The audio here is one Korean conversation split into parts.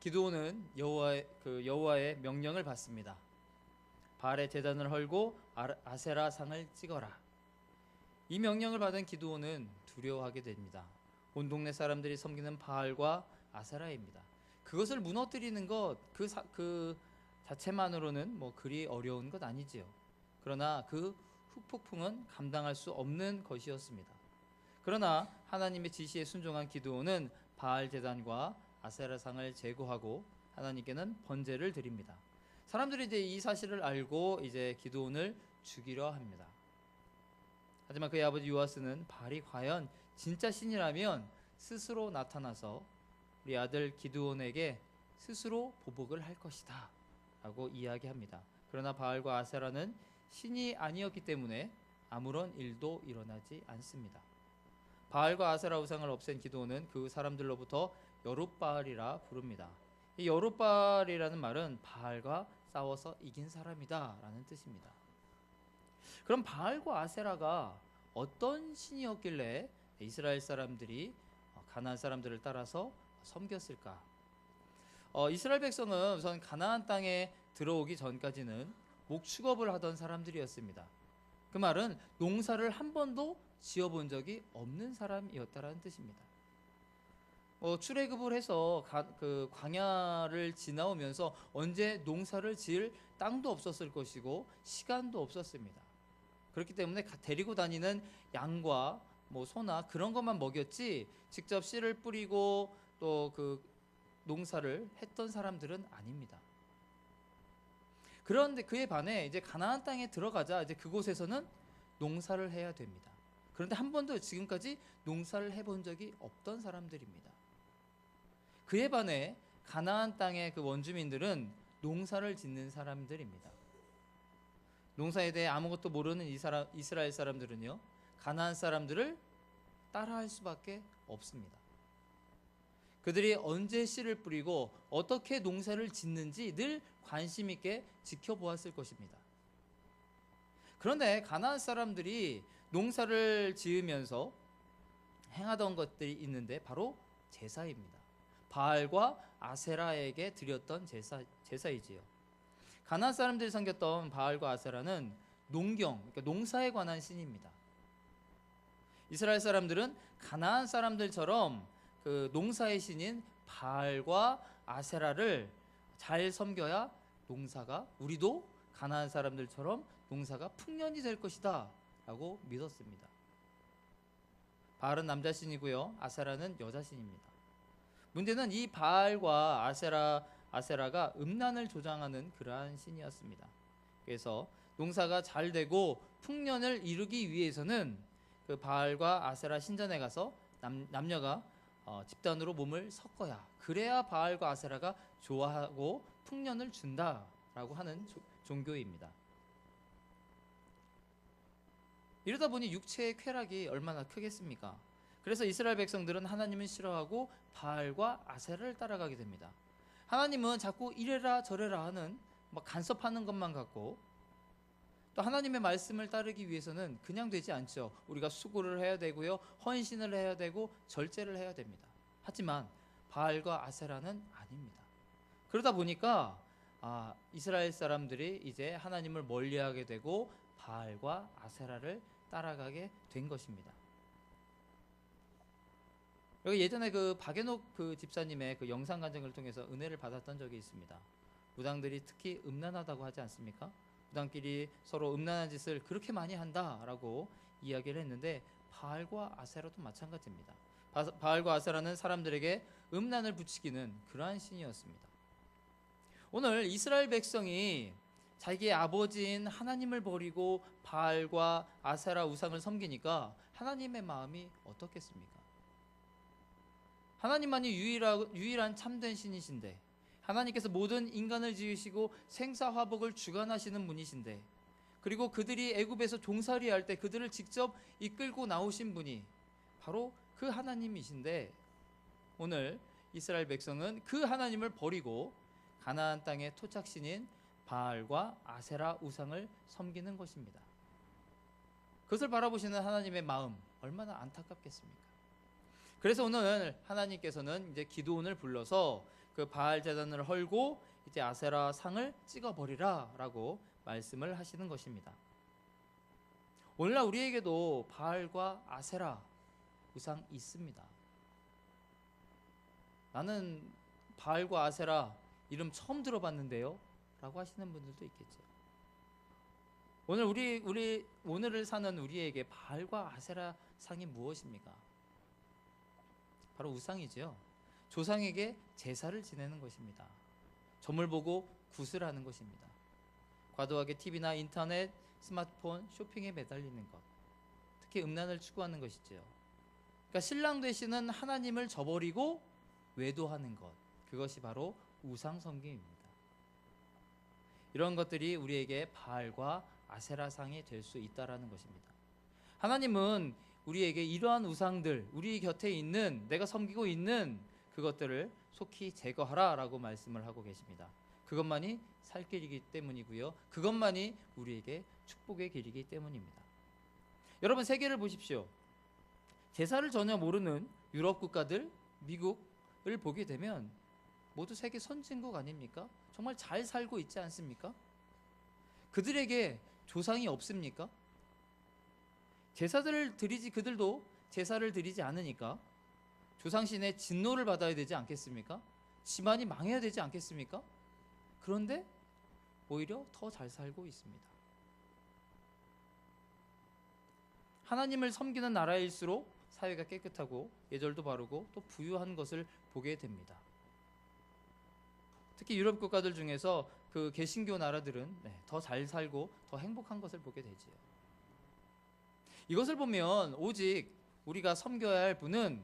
기드온은 여호와의 명령을 받습니다. 바알의 제단을 헐고 아세라 상을 찍어라. 이 명령을 받은 기드온은 두려워하게 됩니다. 온 동네 사람들이 섬기는 바알과 아세라입니다. 그것을 무너뜨리는 것 그 자체만으로는 그리 어려운 것 아니지요. 그러나 그 후폭풍은 감당할 수 없는 것이었습니다. 그러나 하나님의 지시에 순종한 기드온은 바알 제단과 아세라상을 제거하고 하나님께는 번제를 드립니다. 사람들이 이제 이 사실을 알고 이제 기드온을 죽이려 합니다. 하지만 그의 아버지 요아스는 바알이 과연 진짜 신이라면 스스로 나타나서 우리 아들 기드온에게 스스로 보복을 할 것이다 라고 이야기합니다. 그러나 바알과 아세라는 신이 아니었기 때문에 아무런 일도 일어나지 않습니다. 바알과 아세라 우상을 없앤 기드온은 그 사람들로부터 여룻바알이라 부릅니다. 이 여룻바알이라는 말은 바알과 싸워서 이긴 사람이다 라는 뜻입니다. 그럼 바알과 아세라가 어떤 신이었길래 이스라엘 사람들이 가나안 사람들을 따라서 섬겼을까? 이스라엘 백성은 우선 가나안 땅에 들어오기 전까지는 목축업을 하던 사람들이었습니다. 그 말은 농사를 한 번도 지어본 적이 없는 사람이었다라는 뜻입니다. 출애굽을 해서 그 광야를 지나오면서 언제 농사를 지을 땅도 없었을 것이고 시간도 없었습니다. 그렇기 때문에 데리고 다니는 양과 소나 그런 것만 먹였지 직접 씨를 뿌리고 또 그 농사를 했던 사람들은 아닙니다. 그런데 그에 반해 이제 가나안 땅에 들어가자 이제 그곳에서는 농사를 해야 됩니다. 그런데 한 번도 지금까지 농사를 해본 적이 없던 사람들입니다. 그에 반해 가나안 땅의 그 원주민들은 농사를 짓는 사람들입니다. 농사에 대해 아무것도 모르는 이스라엘 사람들은요, 가나안 사람들을 따라할 수밖에 없습니다. 그들이 언제 씨를 뿌리고 어떻게 농사를 짓는지 늘 관심 있게 지켜보았을 것입니다. 그런데 가나안 사람들이 농사를 지으면서 행하던 것들이 있는데 바로 제사입니다. 바알과 아세라에게 드렸던 제사이지요. 가나안 사람들이 섬겼던 바알과 아세라는 그러니까 농사에 관한 신입니다. 이스라엘 사람들은 가나안 사람들처럼 그 농사의 신인 바알과 아세라를 잘 섬겨야 우리도 가나안 사람들처럼 농사가 풍년이 될 것이다 라고 믿었습니다. 바알은 남자 신이고요, 아세라는 여자 신입니다. 문제는 이 바알과 아세라가 음란을 조장하는 그러한 신이었습니다. 그래서 농사가 잘 되고 풍년을 이루기 위해서는 그 바알과 아세라 신전에 가서 남녀가 집단으로 몸을 섞어야, 그래야 바알과 아세라가 좋아하고 풍년을 준다라고 하는 종교입니다. 이러다 보니 육체의 쾌락이 얼마나 크겠습니까? 그래서 이스라엘 백성들은 하나님을 싫어하고 바알과 아세라를 따라가게 됩니다. 하나님은 자꾸 이래라 저래라 하는 간섭하는 것만 같고, 또 하나님의 말씀을 따르기 위해서는 그냥 되지 않죠. 우리가 수고를 해야 되고요, 헌신을 해야 되고 절제를 해야 됩니다. 하지만 바알과 아세라는 아닙니다. 그러다 보니까 이스라엘 사람들이 이제 하나님을 멀리하게 되고 바알과 아세라를 따라가게 된 것입니다. 여기 예전에 그 박연옥 그 집사님의 그 영상 간증을 통해서 은혜를 받았던 적이 있습니다. 무당들이 특히 음란하다고 하지 않습니까? 무당끼리 서로 음란한 짓을 그렇게 많이 한다라고 이야기를 했는데, 바알과 아세라도 마찬가지입니다. 바알과 아세라는 사람들에게 음란을 붙이기는 그러한 신이었습니다. 오늘 이스라엘 백성이 자기의 아버지인 하나님을 버리고 바알과 아세라 우상을 섬기니까 하나님의 마음이 어떻겠습니까? 하나님만이 유일한 참된 신이신데, 하나님께서 모든 인간을 지으시고 생사화복을 주관하시는 분이신데, 그리고 그들이 애굽에서 종살이 할 때 그들을 직접 이끌고 나오신 분이 바로 그 하나님이신데, 오늘 이스라엘 백성은 그 하나님을 버리고 가나안 땅의 토착신인 바알과 아세라 우상을 섬기는 것입니다. 그것을 바라보시는 하나님의 마음 얼마나 안타깝겠습니까? 그래서 오늘 하나님께서는 이제 기드온을 불러서 그 바알 제단을 헐고 이제 아세라 상을 찍어버리라라고 말씀을 하시는 것입니다. 오늘날 우리에게도 바알과 아세라 우상 있습니다. 나는 바알과 아세라 이름 처음 들어봤는데요 라고 하시는 분들도 있겠죠. 오늘 오늘을 사는 우리에게 바알과 아세라 상이 무엇입니까? 바로 우상이죠. 조상에게 제사를 지내는 것입니다. 점을 보고 굿을 하는 것입니다. 과도하게 TV나 인터넷, 스마트폰, 쇼핑에 매달리는 것, 특히 음란을 추구하는 것이죠. 그러니까 신랑 되시는 하나님을 저버리고 외도하는 것, 그것이 바로 우상 섬김입니다. 이런 것들이 우리에게 바알과 아세라상이 될 수 있다라는 것입니다. 하나님은 우리에게 이러한 우상들, 우리 곁에 있는 내가 섬기고 있는 그것들을 속히 제거하라 라고 말씀을 하고 계십니다. 그것만이 살 길이기 때문이고요, 그것만이 우리에게 축복의 길이기 때문입니다. 여러분, 세계를 보십시오. 제사를 전혀 모르는 유럽 국가들, 미국을 보게 되면 모두 세계 선진국 아닙니까? 정말 잘 살고 있지 않습니까? 그들에게 조상이 없습니까? 제사들을 드리지, 그들도 제사를 드리지 않으니까 조상신의 진노를 받아야 되지 않겠습니까? 집안이 망해야 되지 않겠습니까? 그런데 오히려 더 잘 살고 있습니다. 하나님을 섬기는 나라일수록 사회가 깨끗하고 예절도 바르고 또 부유한 것을 보게 됩니다. 특히 유럽 국가들 중에서 그 개신교 나라들은 더 잘 살고 더 행복한 것을 보게 되지요. 이것을 보면 오직 우리가 섬겨야 할 분은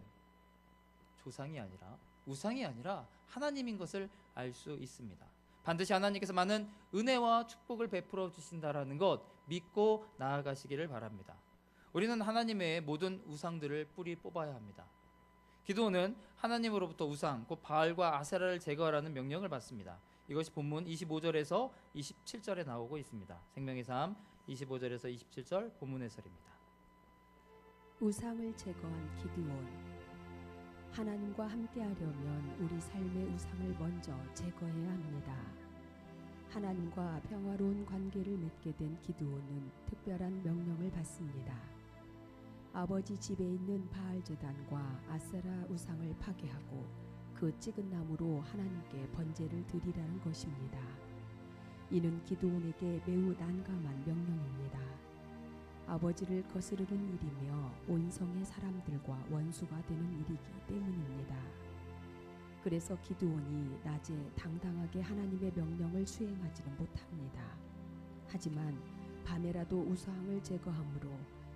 조상이 아니라, 우상이 아니라 하나님인 것을 알 수 있습니다. 반드시 하나님께서 많은 은혜와 축복을 베풀어 주신다라는 것 믿고 나아가시기를 바랍니다. 우리는 하나님의 모든 우상들을 뿌리 뽑아야 합니다. 기드온은 하나님으로부터 우상, 곧 바알과 아세라를 제거하라는 명령을 받습니다. 이것이 본문 25절에서 27절에 나오고 있습니다. 생명의 삶 25절에서 27절 본문 해설입니다. 우상을 제거한 기드온. 하나님과 함께하려면 우리 삶의 우상을 먼저 제거해야 합니다. 하나님과 평화로운 관계를 맺게 된 기드온은 특별한 명령을 받습니다. 아버지 집에 있는 바알 제단과 아세라 우상을 파괴하고 그 찍은 나무로 하나님께 번제를 드리라는 것입니다. 이는 기드온에게 매우 난감한 명령입니다. 아버지를 거스르는 일이며 온 성의 사람들과 원수가 되는 일이기 때문입니다. 그래서 기드온이 낮에 당당하게 하나님의 명령을 수행하지는 못합니다. 하지만 밤에라도 우상을 제거함으로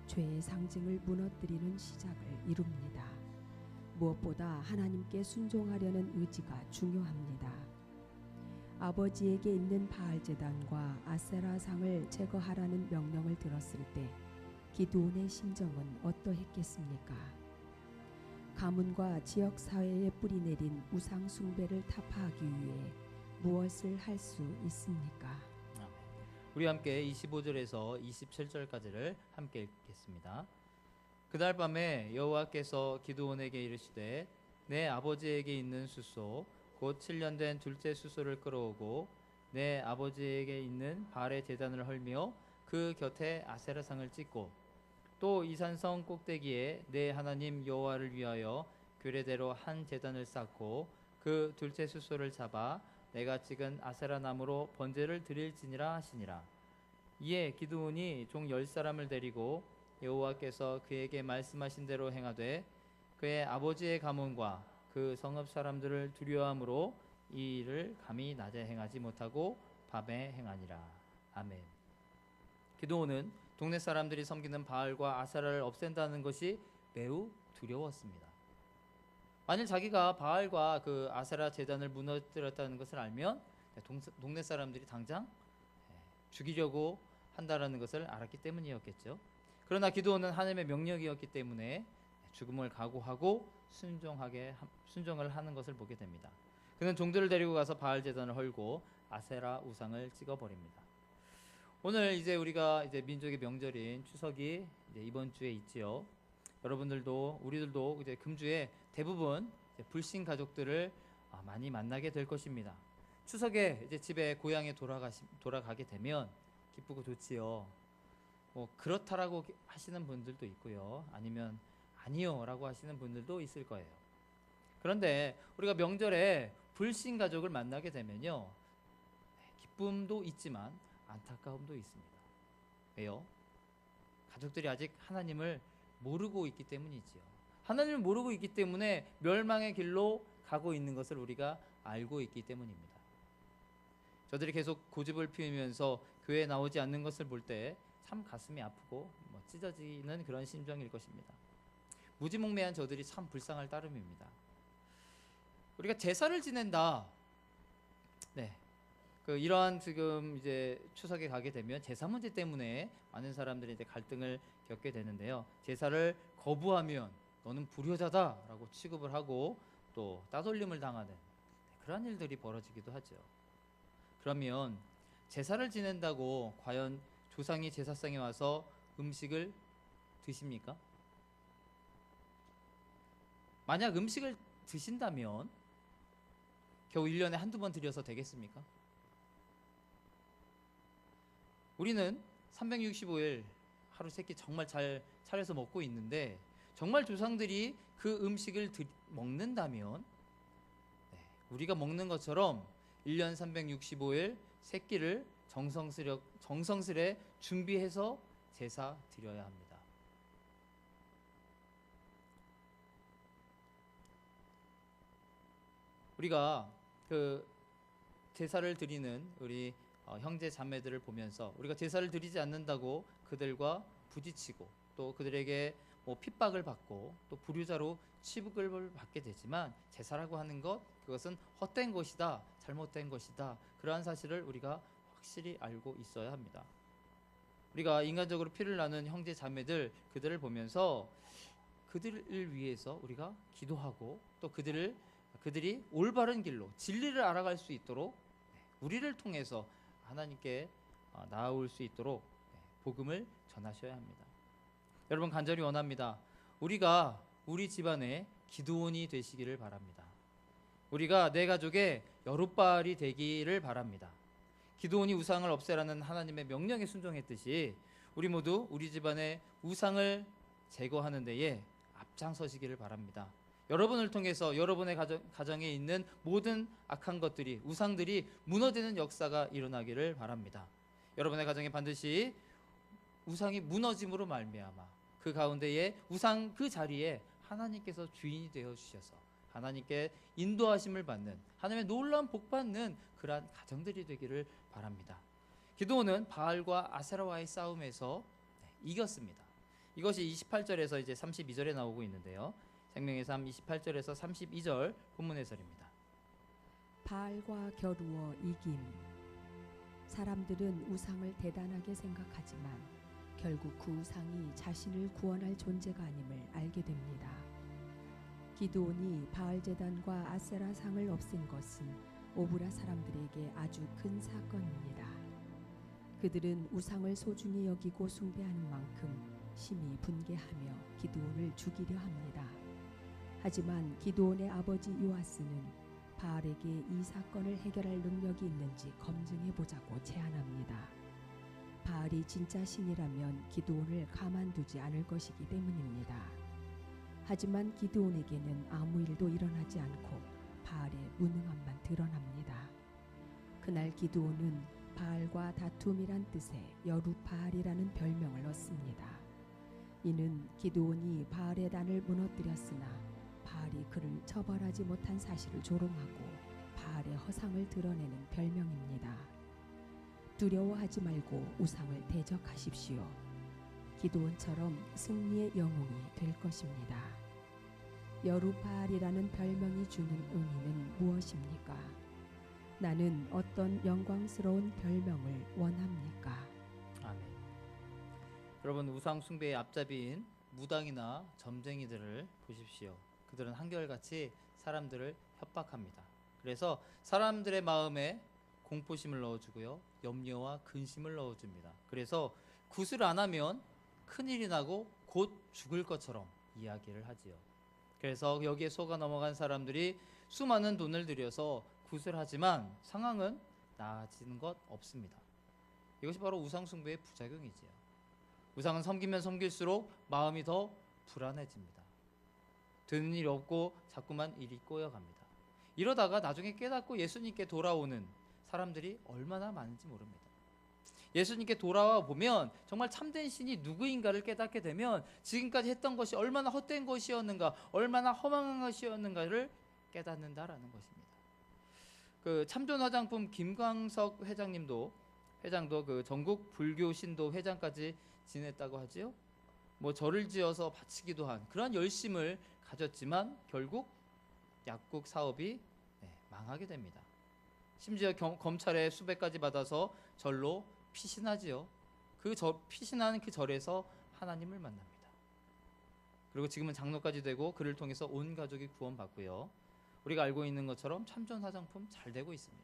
죄의 상징을 무너뜨리는 시작을 이룹니다. 무엇보다 하나님께 순종하려는 의지가 중요합니다. 아버지에게 있는 바알 제단과 아세라 상을 제거하라는 명령을 들었을 때 기드온의 심정은 어떠했겠습니까? 가문과 지역 사회에 뿌리내린 우상 숭배를 타파하기 위해 무엇을 할 수 있습니까? 우리 함께 25절에서 27절까지를 함께 읽겠습니다. 그날 밤에 여호와께서 기드온에게 이르시되 내 아버지에게 있는 숫소 곧 7년 된 둘째 숫소를 끌어오고 내 아버지에게 있는 바알의 제단을 헐며 그 곁에 아세라상을 찍고 또 이산성 꼭대기에 내 하나님 여호와를 위하여 규례대로 한 제단을 쌓고 그 둘째 숫소를 잡아 내가 찍은 아세라 나무로 번제를 드릴지니라 하시니라. 이에 기드온이 종 10사람을 데리고 여호와께서 그에게 말씀하신 대로 행하되 그의 아버지의 가문과 그 성읍 사람들을 두려워함으로 이 일을 감히 낮에 행하지 못하고 밤에 행하니라. 아멘. 기드온은 동네 사람들이 섬기는 바알과 아세라를 없앤다는 것이 매우 두려웠습니다. 만일 자기가 바알과 그 아세라 제단을 무너뜨렸다는 것을 알면 동네 사람들이 당장 죽이려고 한다라는 것을 알았기 때문이었겠죠. 그러나 기드온은 하나님의 명령이었기 때문에 죽음을 각오하고 순종을 하는 것을 보게 됩니다. 그는 종들을 데리고 가서 바알 제단을 헐고 아세라 우상을 찍어버립니다. 오늘 이제 우리가 이제 민족의 명절인 추석이 이제 이번 주에 있지요. 여러분들도 우리들도 이제 금주에 대부분 이제 불신 가족들을 많이 만나게 될 것입니다. 추석에 이제 집에 고향에 돌아가게 되면 기쁘고 좋지요. 뭐 그렇다라고 하시는 분들도 있고요. 아니면 아니요라고 하시는 분들도 있을 거예요. 그런데 우리가 명절에 불신 가족을 만나게 되면요, 기쁨도 있지만 안타까움도 있습니다. 왜요? 가족들이 아직 하나님을 모르고 있기 때문이지요. 하나님을 모르고 있기 때문에 멸망의 길로 가고 있는 것을 우리가 알고 있기 때문입니다. 저들이 계속 고집을 피우면서 교회에 나오지 않는 것을 볼 때 참 가슴이 아프고 찢어지는 그런 심정일 것입니다. 무지몽매한 저들이 참 불쌍할 따름입니다. 우리가 제사를 지낸다. 네. 이러한 지금 이제 추석에 가게 되면 제사 문제 때문에 많은 사람들이 이제 갈등을 겪게 되는데요. 제사를 거부하면 너는 불효자다라고 취급을 하고 또 따돌림을 당하는 그런 일들이 벌어지기도 하죠. 그러면 제사를 지낸다고 과연 조상이 제사상에 와서 음식을 드십니까? 만약 음식을 드신다면 겨우 1년에 한두 번 드려서 되겠습니까? 우리는 365일 하루 세끼 정말 잘 차려서 먹고 있는데 정말 조상들이 그 음식을 먹는다면 우리가 먹는 것처럼 1년 365일 세끼를 정성스레 준비해서 제사 드려야 합니다. 우리가 제사를 드리는 우리 형제 자매들을 보면서 우리가 제사를 드리지 않는다고 그들과 부딪히고 또 그들에게 핍박을 받고 또 불효자로 취급을 받게 되지만 제사라고 하는 그것은 헛된 것이다, 잘못된 것이다, 그러한 사실을 우리가 확실히 알고 있어야 합니다. 우리가 인간적으로 피를 나눈 형제 자매들 그들을 보면서 그들을 위해서 우리가 기도하고 또 그들이 올바른 길로 진리를 알아갈 수 있도록 우리를 통해서 하나님께 나아올 수 있도록 복음을 전하셔야 합니다. 여러분 간절히 원합니다. 우리가 우리 집안의 기도원이 되시기를 바랍니다. 우리가 내 가족의 여룻발이 되기를 바랍니다. 기도원이 우상을 없애라는 하나님의 명령에 순종했듯이 우리 모두 우리 집안의 우상을 제거하는 데에 앞장서시기를 바랍니다. 여러분을 통해서 여러분의 가정에 있는 모든 악한 것들이 우상들이 무너지는 역사가 일어나기를 바랍니다. 여러분의 가정에 반드시 우상이 무너짐으로 말미암아 그 가운데에 우상 그 자리에 하나님께서 주인이 되어 주셔서 하나님께 인도하심을 받는 하나님의 놀라운 복 받는 그러한 가정들이 되기를 바랍니다. 기드온은 바알과 아세라와의 싸움에서 이겼습니다. 이것이 28절에서 이제 32절에 나오고 있는데요. 생명의 삶 28절에서 32절 본문 해설입니다. 바알과 겨루어 이김. 사람들은 우상을 대단하게 생각하지만 결국 그 우상이 자신을 구원할 존재가 아님을 알게 됩니다. 기드온이 바알 제단과 아세라 상을 없앤 것은 오브라 사람들에게 아주 큰 사건입니다. 그들은 우상을 소중히 여기고 숭배하는 만큼 심히 분개하며 기드온을 죽이려 합니다. 하지만 기드온의 아버지 요아스는 바알에게 이 사건을 해결할 능력이 있는지 검증해 보자고 제안합니다. 바알이 진짜 신이라면 기드온을 가만두지 않을 것이기 때문입니다. 하지만 기드온에게는 아무 일도 일어나지 않고 바알의 무능함만 드러납니다. 그날 기드온은 바알과 다툼이란 뜻의 여룻바알이라는 별명을 얻습니다. 이는 기드온이 바알의 단을 무너뜨렸으나 바알이 그를 처벌하지 못한 사실을 조롱하고 바알의 허상을 드러내는 별명입니다. 두려워하지 말고 우상을 대적하십시오. 기드온처럼 승리의 영웅이 될 것입니다. 여룻바알이라는 별명이 주는 의미는 무엇입니까? 나는 어떤 영광스러운 별명을 원합니까? 아멘. 여러분 우상 숭배의 앞잡이인 무당이나 점쟁이들을 보십시오. 그들은 한결같이 사람들을 협박합니다. 그래서 사람들의 마음에 공포심을 넣어주고요, 염려와 근심을 넣어줍니다. 그래서 굿을 안 하면 큰일이 나고 곧 죽을 것처럼 이야기를 하지요. 그래서 여기에 속아 넘어간 사람들이 수많은 돈을 들여서 구슬하지만 상황은 나아지는 것 없습니다. 이것이 바로 우상 숭배의 부작용이지요. 우상은 섬기면 섬길수록 마음이 더 불안해집니다. 되는 일이 없고 자꾸만 일이 꼬여갑니다. 이러다가 나중에 깨닫고 예수님께 돌아오는 사람들이 얼마나 많은지 모릅니다. 예수님께 돌아와 보면 정말 참된 신이 누구인가를 깨닫게 되면 지금까지 했던 것이 얼마나 헛된 것이었는가, 얼마나 허망한 것이었는가를 깨닫는다라는 것입니다. 그 참전 화장품 김광석 회장도 그 전국 불교 신도 회장까지 지냈다고 하지요. 뭐 절을 지어서 바치기도 한 그러한 열심을 가졌지만 결국 약국 사업이 망하게 됩니다. 심지어 검찰의 수배까지 받아서 절로 피신하지요. 피신하는 그 절에서 하나님을 만납니다. 그리고 지금은 장로까지 되고 그를 통해서 온 가족이 구원받고요. 우리가 알고 있는 것처럼 참전 화장품 잘 되고 있습니다.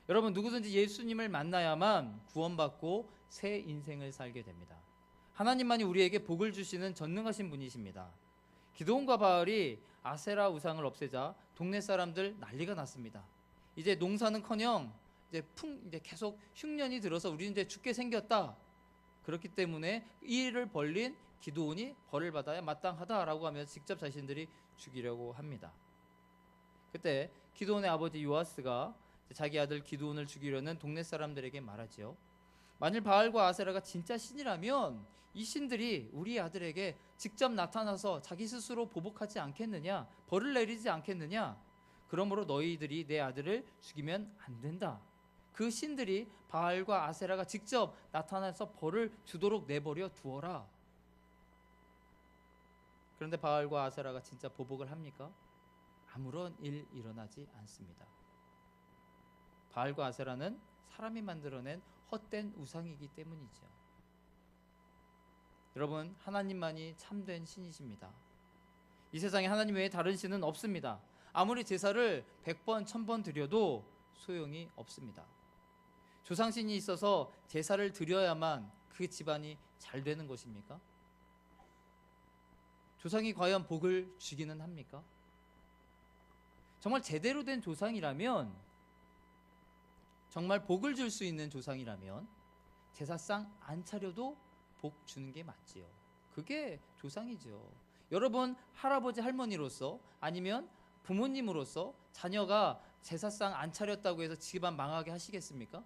여러분, 누구든지 예수님을 만나야만 구원받고 새 인생을 살게 됩니다. 하나님만이 우리에게 복을 주시는 전능하신 분이십니다. 기드온과 바알이 아세라 우상을 없애자 동네 사람들 난리가 났습니다. 이제 농사는커녕 이제 계속 흉년이 들어서 우리는 이제 죽게 생겼다. 그렇기 때문에 이 일을 벌린 기드온이 벌을 받아야 마땅하다라고 하면서 직접 자신들이 죽이려고 합니다. 그때 기드온의 아버지 요아스가 자기 아들 기드온을 죽이려는 동네 사람들에게 말하지요. 만일 바알과 아세라가 진짜 신이라면 이 신들이 우리 아들에게 직접 나타나서 자기 스스로 보복하지 않겠느냐, 벌을 내리지 않겠느냐. 그러므로 너희들이 내 아들을 죽이면 안 된다. 그 신들이 바알과 아세라가 직접 나타나서 벌을 주도록 내버려 두어라. 그런데 바알과 아세라가 진짜 보복을 합니까? 아무런 일 일어나지 않습니다. 바알과 아세라는 사람이 만들어낸 헛된 우상이기 때문이죠. 여러분, 하나님만이 참된 신이십니다. 이 세상에 하나님 외에 다른 신은 없습니다. 아무리 제사를 100번, 1000번 드려도 소용이 없습니다. 조상신이 있어서 제사를 드려야만 그 집안이 잘 되는 것입니까? 조상이 과연 복을 주기는 합니까? 정말 제대로 된 조상이라면, 정말 복을 줄 수 있는 조상이라면 제사상 안 차려도 복 주는 게 맞지요. 그게 조상이죠. 여러분, 할아버지 할머니로서 아니면 부모님으로서 자녀가 제사상 안 차렸다고 해서 집안 망하게 하시겠습니까?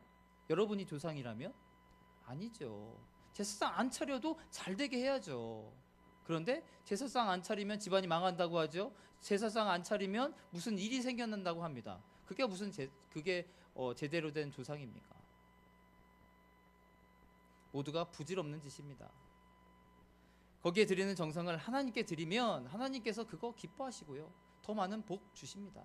여러분이 조상이라면? 아니죠. 제사상 안 차려도 잘 되게 해야죠. 그런데 제사상 안 차리면 집안이 망한다고 하죠. 제사상 안 차리면 무슨 일이 생겨난다고 합니다. 그게 무슨 제대로 된 조상입니까? 모두가 부질없는 짓입니다. 거기에 드리는 정성을 하나님께 드리면 하나님께서 그거 기뻐하시고요. 더 많은 복 주십니다.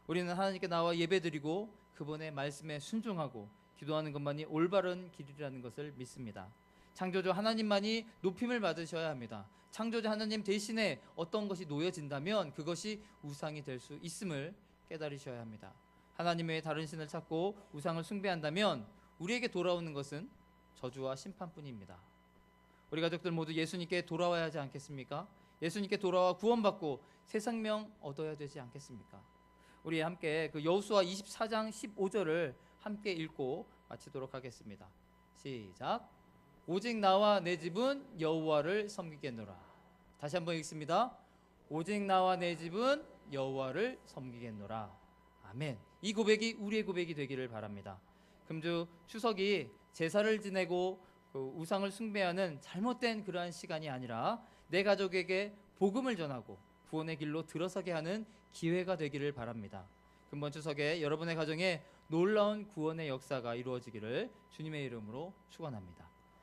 우리는 하나님께 나와 예배드리고 그분의 말씀에 순종하고 기도하는 것만이 올바른 길이라는 것을 믿습니다. 창조주 하나님만이 높임을 받으셔야 합니다. 창조주 하나님 대신에 어떤 것이 놓여진다면 그것이 우상이 될 수 있음을 깨달으셔야 합니다. 하나님 외에 다른 신을 찾고 우상을 숭배한다면 우리에게 돌아오는 것은 저주와 심판뿐입니다. 우리 가족들 모두 예수님께 돌아와야 하지 않겠습니까? 예수님께 돌아와 구원받고 새 생명 얻어야 되지 않겠습니까? 우리 함께 그 여호수아 24장 15절을 함께 읽고 마치도록 하겠습니다. 시작. 오직 나와 내 집은 여호와를 섬기겠노라. 다시 한번 읽습니다. 오직 나와 내 집은 여호와를 섬기겠노라. 아멘. 이 고백이 우리의 고백이 되기를 바랍니다. 금주 추석이 제사를 지내고 우상을 숭배하는 잘못된 그러한 시간이 아니라 내 가족에게 복음을 전하고 구원의 길로 들어서게 하는 기회가 되기를 바랍니다. 금번 추석에 여러분의 가정에 놀라운 구원의 역사가 이루어지기를 주님의 이름으로 축원합니다.